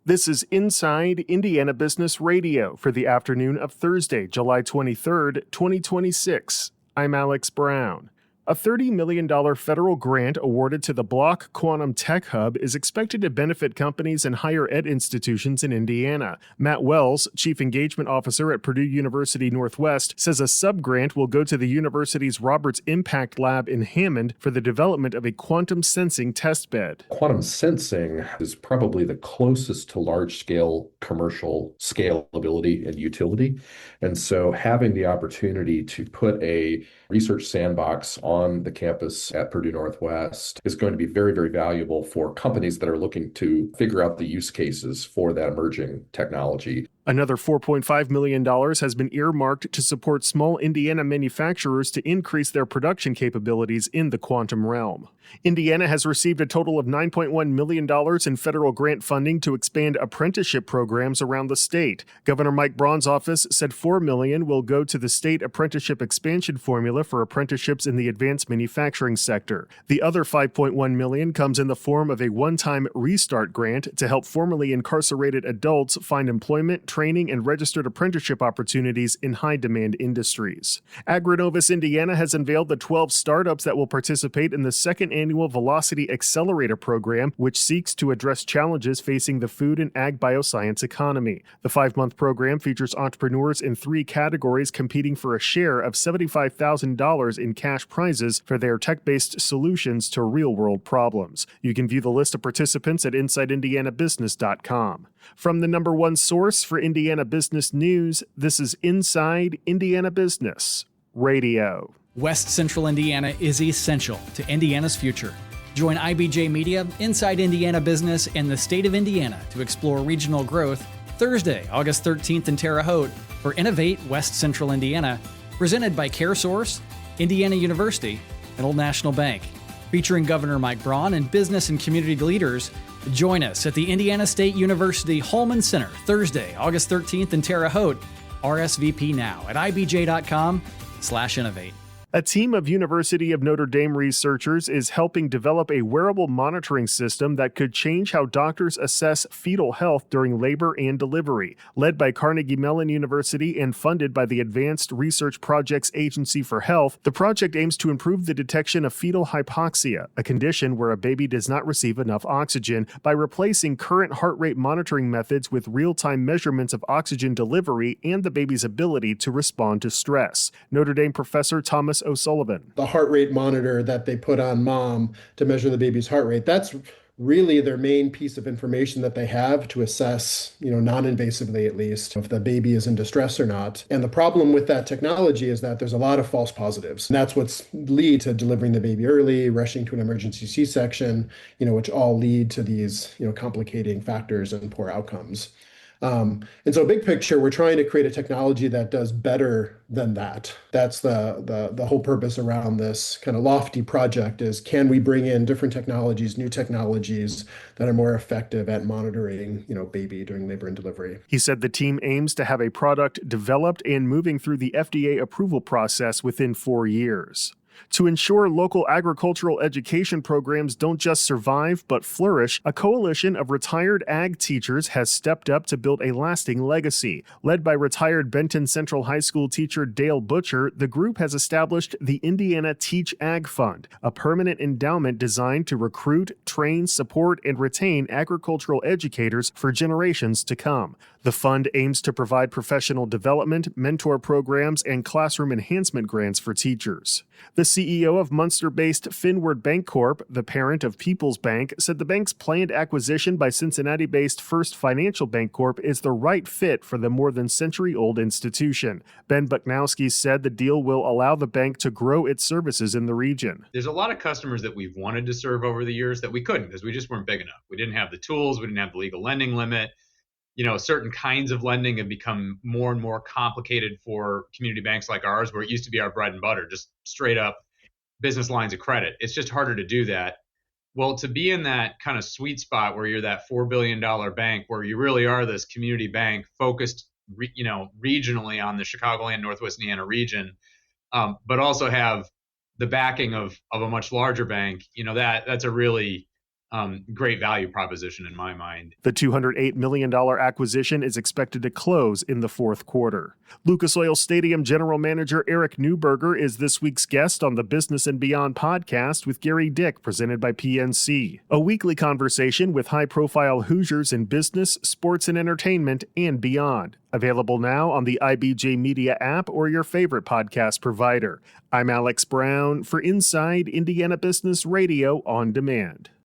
This is Inside Indiana Business Radio for the afternoon of Thursday, July 23rd, 2026. I'm Alex Braun. A $30 million federal grant awarded to the Bloch Quantum Tech Hub is expected to benefit companies and higher ed institutions in Indiana. Matt Wells, Chief Engagement Officer at Purdue University Northwest, says a subgrant will go to the university's Roberts Impact Lab in Hammond for the development of a quantum sensing testbed. Quantum sensing is probably the closest to large-scale commercial scalability and utility. And so having the opportunity to put a research sandbox on the campus at Purdue Northwest is going to be very, very valuable for companies that are looking to figure out the use cases for that emerging technology. Another $4.5 million has been earmarked to support small Indiana manufacturers to increase their production capabilities in the quantum realm. Indiana has received a total of $9.1 million in federal grant funding to expand apprenticeship programs around the state. Governor Mike Braun's office said $4 million will go to the state apprenticeship expansion formula for apprenticeships in the advanced manufacturing sector. The other $5.1 million comes in the form of a one-time restart grant to help formerly incarcerated adults find employment, training, and registered apprenticeship opportunities in high-demand industries. AgriNovus Indiana has unveiled the 12 startups that will participate in the second annual Velocity Accelerator program, which seeks to address challenges facing the food and ag bioscience economy. The 5-month program features entrepreneurs in 3 categories competing for a share of $75,000 in cash prizes for their tech-based solutions to real-world problems. You can view the list of participants at InsideIndianaBusiness.com. From the number one source for Indiana business news, this is Inside Indiana Business Radio. West Central Indiana is essential to Indiana's future. Join IBJ Media, Inside Indiana Business, and the state of Indiana to explore regional growth Thursday, August 13th in Terre Haute for Innovate West Central Indiana, presented by CareSource, Indiana University, and Old National Bank. Featuring Governor Mike Braun and business and community leaders, join us at the Indiana State University Holman Center Thursday, August 13th in Terre Haute. RSVP now at ibj.com/innovate. A team of University of Notre Dame researchers is helping develop a wearable monitoring system that could change how doctors assess fetal health during labor and delivery. Led by Carnegie Mellon University and funded by the Advanced Research Projects Agency for Health, the project aims to improve the detection of fetal hypoxia, a condition where a baby does not receive enough oxygen, by replacing current heart rate monitoring methods with real-time measurements of oxygen delivery and the baby's ability to respond to stress. Notre Dame professor Thomas O'Sullivan. The heart rate monitor that they put on mom to measure the baby's heart rate, that's really their main piece of information that they have to assess, non-invasively at least, if the baby is in distress or not. And the problem with that technology is that there's a lot of false positives. And that's what's lead to delivering the baby early, rushing to an emergency C-section, which all lead to these, complicating factors and poor outcomes. And so big picture, we're trying to create a technology that does better than that. That's the whole purpose around this kind of lofty project is, can we bring in different technologies, new technologies that are more effective at monitoring, baby during labor and delivery. He said the team aims to have a product developed and moving through the FDA approval process within 4 years. To ensure local agricultural education programs don't just survive but flourish, a coalition of retired ag teachers has stepped up to build a lasting legacy. Led by retired Benton Central High School teacher Dale Butcher, the group has established the Indiana Teach Ag Fund, a permanent endowment designed to recruit, train, support, and retain agricultural educators for generations to come. The fund aims to provide professional development, mentor programs, and classroom enhancement grants for teachers. The CEO of Munster-based Finward Bancorp, the parent of People's Bank, said the bank's planned acquisition by Cincinnati-based First Financial Bancorp is the right fit for the more than century-old institution. Ben Buknowski said the deal will allow the bank to grow its services in the region. There's a lot of customers that we've wanted to serve over the years that we couldn't because we just weren't big enough. We didn't have the tools. We didn't have the legal lending limit. Certain kinds of lending have become more and more complicated for community banks like ours, where it used to be our bread and butter, just straight up business lines of credit. It's just harder to do that. Well, to be in that kind of sweet spot where you're that $4 billion bank, where you really are this community bank focused, regionally on the Chicagoland, Northwest Indiana region, but also have the backing of a much larger bank, that's a really great value proposition in my mind. The $208 million acquisition is expected to close in the fourth quarter. Lucas Oil Stadium General Manager Eric Newberger is this week's guest on the Business and Beyond podcast with Gary Dick, presented by PNC. A weekly conversation with high-profile Hoosiers in business, sports, and entertainment, and beyond. Available now on the IBJ Media app or your favorite podcast provider. I'm Alex Braun for Inside Indiana Business Radio on Demand.